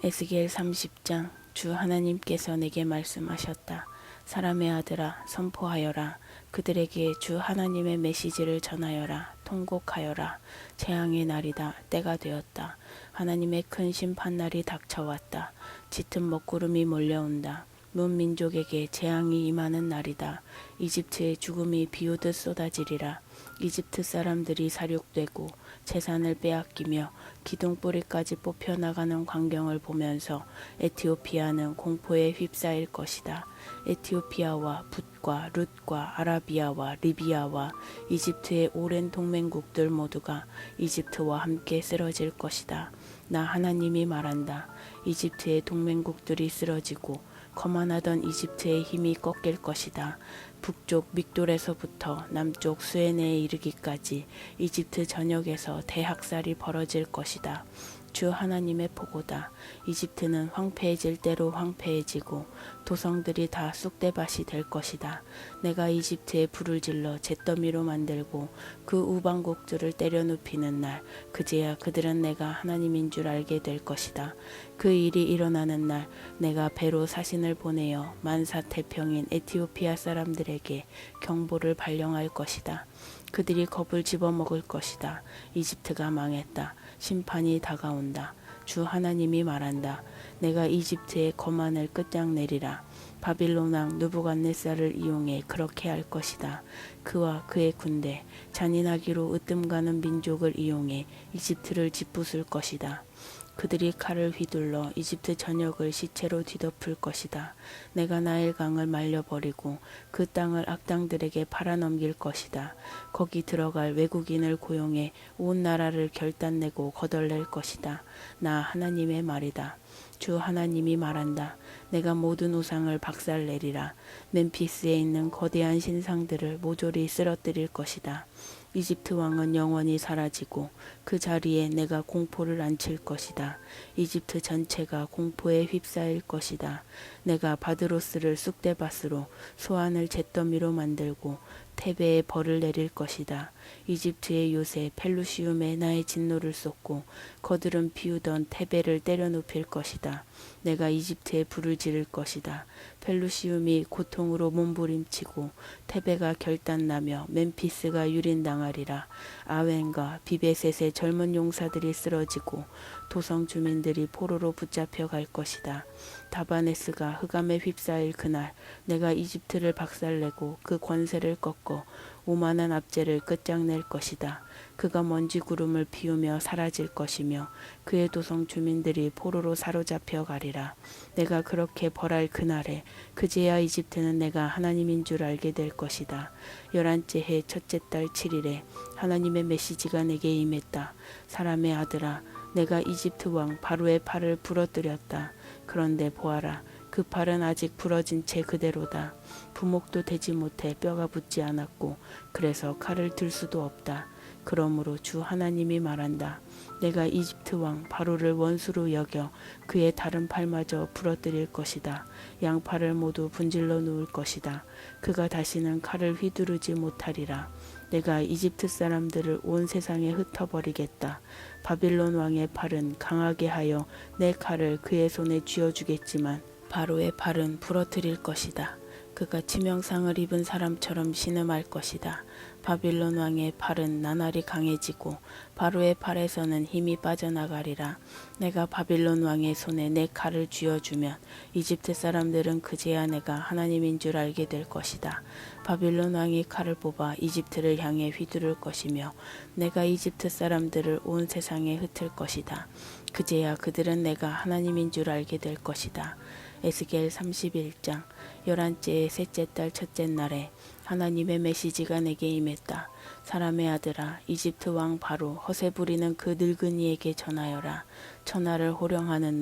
에스겔 30장. 주 하나님께서 내게 말씀하셨다. 사람의 아들아, 선포하여라. 그들에게 주 하나님의 메시지를 전하여라. 통곡하여라. 재앙의 날이다. 때가 되었다. 하나님의 큰 심판날이 닥쳐왔다. 짙은 먹구름이 몰려온다. 문 민족에게 재앙이 임하는 날이다. 이집트의 죽음이 비오듯 쏟아지리라. 이집트 사람들이 사륙되고 재산을 빼앗기며 기둥뿌리까지 뽑혀나가는 광경을 보면서 에티오피아는 공포에 휩싸일 것이다. 에티오피아와 붓과 룻과 아라비아와 리비아와 이집트의 오랜 동맹국들 모두가 이집트와 함께 쓰러질 것이다. 나 하나님이 말한다. 이집트의 동맹국들이 쓰러지고 거만하던 이집트의 힘이 꺾일 것이다. 북쪽 믹돌에서부터 남쪽 수에네에 이르기까지 이집트 전역에서 대학살이 벌어질 것이다. 주 하나님의 보고다. 이집트는 황폐해질 대로 황폐해지고 도성들이 다 쑥대밭이 될 것이다. 내가 이집트에 불을 질러 잿더미로 만들고 그 우방국들을 때려 눕히는 날, 그제야 그들은 내가 하나님인 줄 알게 될 것이다. 그 일이 일어나는 날, 내가 배로 사신을 보내어 만사태평인 에티오피아 사람들에게 경보를 발령할 것이다. 그들이 겁을 집어먹을 것이다. 이집트가 망했다. 심판이 다가온다. 주 하나님이 말한다. 내가 이집트의 거만을 끝장내리라. 바빌론 왕 느부갓네살을 이용해 그렇게 할 것이다. 그와 그의 군대, 잔인하기로 으뜸가는 민족을 이용해 이집트를 짓부술 것이다. 그들이 칼을 휘둘러 이집트 전역을 시체로 뒤덮을 것이다. 내가 나일강을 말려버리고 그 땅을 악당들에게 팔아넘길 것이다. 거기 들어갈 외국인을 고용해 온 나라를 결단내고 거덜낼 것이다. 나 하나님의 말이다. 주 하나님이 말한다. 내가 모든 우상을 박살내리라. 멤피스에 있는 거대한 신상들을 모조리 쓰러뜨릴 것이다. 이집트 왕은 영원히 사라지고 그 자리에 내가 공포를 안칠 것이다. 이집트 전체가 공포에 휩싸일 것이다. 내가 바드로스를 쑥대밭으로 소안을 잿더미로 만들고 테베에 벌을 내릴 것이다. 이집트의 요새 펠루시움에 나의 진노를 쏟고 거드름 피우던 테베를 때려 눕힐 것이다. 내가 이집트에 불을 지를 것이다. 펠루시움이 고통으로 몸부림치고 테베가 결단나며 멤피스가 유린당하리라. 아웬과 비베셋의 젊은 용사들이 쓰러지고 도성 주민들이 포로로 붙잡혀 갈 것이다. 다바네스가 흑암에 휩싸일 그날 내가 이집트를 박살내고 그 권세를 꺾어 오만한 압제를 끝장낼 것이다. 그가 먼지 구름을 피우며 사라질 것이며 그의 도성 주민들이 포로로 사로잡혀 가리라. 내가 그렇게 벌할 그날에 그제야 이집트는 내가 하나님인 줄 알게 될 것이다. 11째 해 첫째 달 7일에 하나님의 메시지가 내게 임했다. 사람의 아들아, 내가 이집트 왕 바로의 팔을 부러뜨렸다. 그런데 보아라, 그 팔은 아직 부러진 채 그대로다. 부목도 되지 못해 뼈가 붙지 않았고 그래서 칼을 들 수도 없다. 그러므로 주 하나님이 말한다. 내가 이집트 왕 바로를 원수로 여겨 그의 다른 팔마저 부러뜨릴 것이다. 양팔을 모두 분질러 놓을 것이다. 그가 다시는 칼을 휘두르지 못하리라. 내가 이집트 사람들을 온 세상에 흩어버리겠다. 바빌론 왕의 팔은 강하게 하여 내 칼을 그의 손에 쥐어주겠지만 바로의 팔은 부러뜨릴 것이다. 그가 치명상을 입은 사람처럼 신음할 것이다. 바빌론 왕의 팔은 나날이 강해지고 바로의 팔에서는 힘이 빠져나가리라. 내가 바빌론 왕의 손에 내 칼을 쥐어주면 이집트 사람들은 그제야 내가 하나님인 줄 알게 될 것이다. 바빌론 왕이 칼을 뽑아 이집트를 향해 휘두를 것이며 내가 이집트 사람들을 온 세상에 흩을 것이다. 그제야 그들은 내가 하나님인 줄 알게 될 것이다. 에스겔 31장. 11째 셋째 달 첫째 날에 하나님의 메시지가 내게 임했다. 사람의 아들아, 이집트 왕 바로 허세 부리는 그 늙은이에게 전하여라. 천하를 호령하는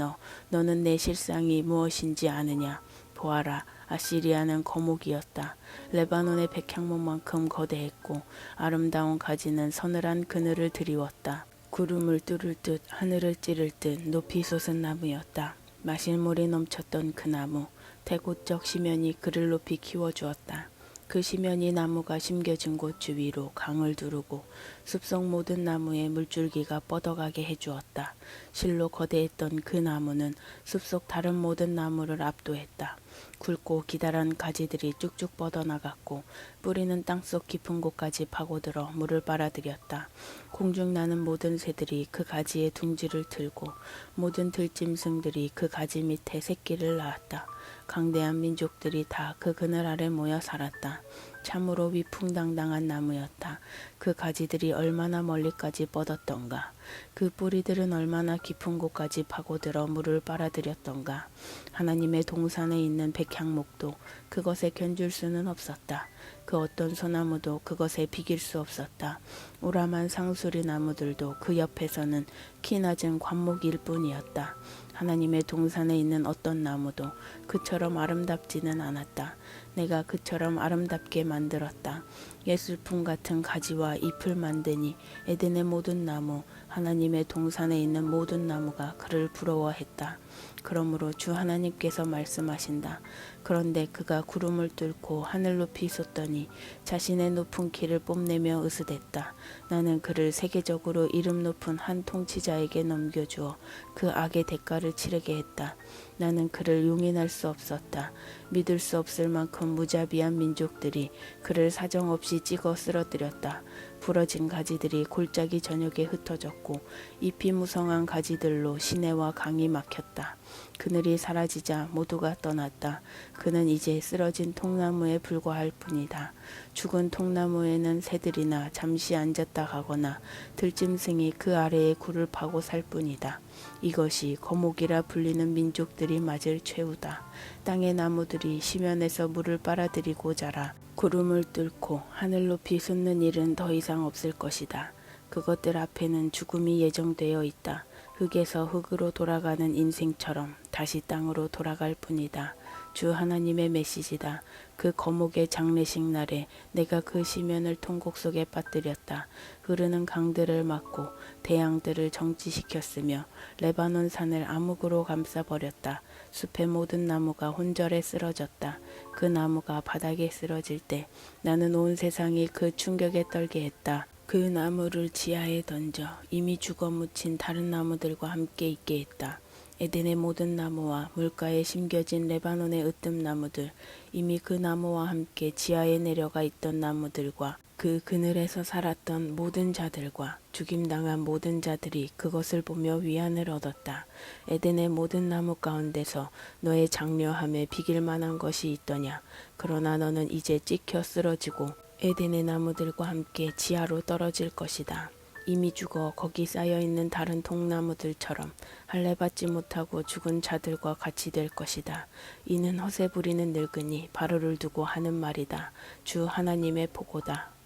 너는 내 실상이 무엇인지 아느냐? 보아라, 아시리아는 거목이었다. 레바논의 백향목만큼 거대했고 아름다운 가지는 서늘한 그늘을 드리웠다. 구름을 뚫을 듯 하늘을 찌를 듯 높이 솟은 나무였다. 마실물이 넘쳤던 그 나무, 대곳적 시면이 그를 높이 키워주었다. 그 시면이 나무가 심겨진 곳 주위로 강을 두르고 숲속 모든 나무에 물줄기가 뻗어가게 해주었다. 실로 거대했던 그 나무는 숲속 다른 모든 나무를 압도했다. 굵고 기다란 가지들이 쭉쭉 뻗어나갔고 뿌리는 땅속 깊은 곳까지 파고들어 물을 빨아들였다. 공중 나는 모든 새들이 그 가지에 둥지를 틀고 모든 들짐승들이 그 가지 밑에 새끼를 낳았다. 강대한 민족들이 다 그 그늘 아래 모여 살았다. 참으로 위풍당당한 나무였다. 그 가지들이 얼마나 멀리까지 뻗었던가. 그 뿌리들은 얼마나 깊은 곳까지 파고들어 물을 빨아들였던가. 하나님의 동산에 있는 백향목도 그것에 견줄 수는 없었다. 그 어떤 소나무도 그것에 비길 수 없었다. 우람한 상수리 나무들도 그 옆에서는 키 낮은 관목일 뿐이었다. 하나님의 동산에 있는 어떤 나무도 그처럼 아름답지는 않았다. 내가 그처럼 아름답게 만들었다. 예술품 같은 가지와 잎을 만드니 에덴의 모든 나무, 하나님의 동산에 있는 모든 나무가 그를 부러워했다. 그러므로 주 하나님께서 말씀하신다. 그런데 그가 구름을 뚫고 하늘 높이 솟더니 자신의 높은 키를 뽐내며 으스댔다. 나는 그를 세계적으로 이름 높은 한 통치자에게 넘겨주어 그 악의 대가를 치르게 했다. 나는 그를 용인할 수 없었다. 믿을 수 없을 만큼 무자비한 민족들이 그를 사정없이 찍어 쓰러뜨렸다. 부러진 가지들이 골짜기 전역에 흩어졌고 잎이 무성한 가지들로 시내와 강이 막혔다. 그늘이 사라지자 모두가 떠났다. 그는 이제 쓰러진 통나무에 불과할 뿐이다. 죽은 통나무에는 새들이나 잠시 앉았다 가거나 들짐승이 그 아래에 굴을 파고 살 뿐이다. 이것이 거목이라 불리는 민족들이 맞을 최후다. 땅의 나무들이 시면에서 물을 빨아들이고 자라 구름을 뚫고 하늘 높이 솟는 일은 더 이상 없을 것이다. 그것들 앞에는 죽음이 예정되어 있다. 흙에서 흙으로 돌아가는 인생처럼 다시 땅으로 돌아갈 뿐이다. 주 하나님의 메시지다. 그 거목의 장례식 날에 내가 그 시면을 통곡 속에 빠뜨렸다. 흐르는 강들을 막고 대양들을 정지시켰으며 레바논 산을 암흑으로 감싸버렸다. 숲의 모든 나무가 혼절에 쓰러졌다. 그 나무가 바닥에 쓰러질 때 나는 온 세상이 그 충격에 떨게 했다. 그 나무를 지하에 던져 이미 죽어 묻힌 다른 나무들과 함께 있게 했다. 에덴의 모든 나무와 물가에 심겨진 레바논의 으뜸나무들, 이미 그 나무와 함께 지하에 내려가 있던 나무들과 그 그늘에서 살았던 모든 자들과 죽임당한 모든 자들이 그것을 보며 위안을 얻었다. 에덴의 모든 나무 가운데서 너의 장려함에 비길 만한 것이 있더냐. 그러나 너는 이제 찍혀 쓰러지고 에덴의 나무들과 함께 지하로 떨어질 것이다. 이미 죽어 거기 쌓여있는 다른 통나무들처럼 할례받지 못하고 죽은 자들과 같이 될 것이다. 이는 허세 부리는 늙은이 바로를 두고 하는 말이다. 주 하나님의 보고다.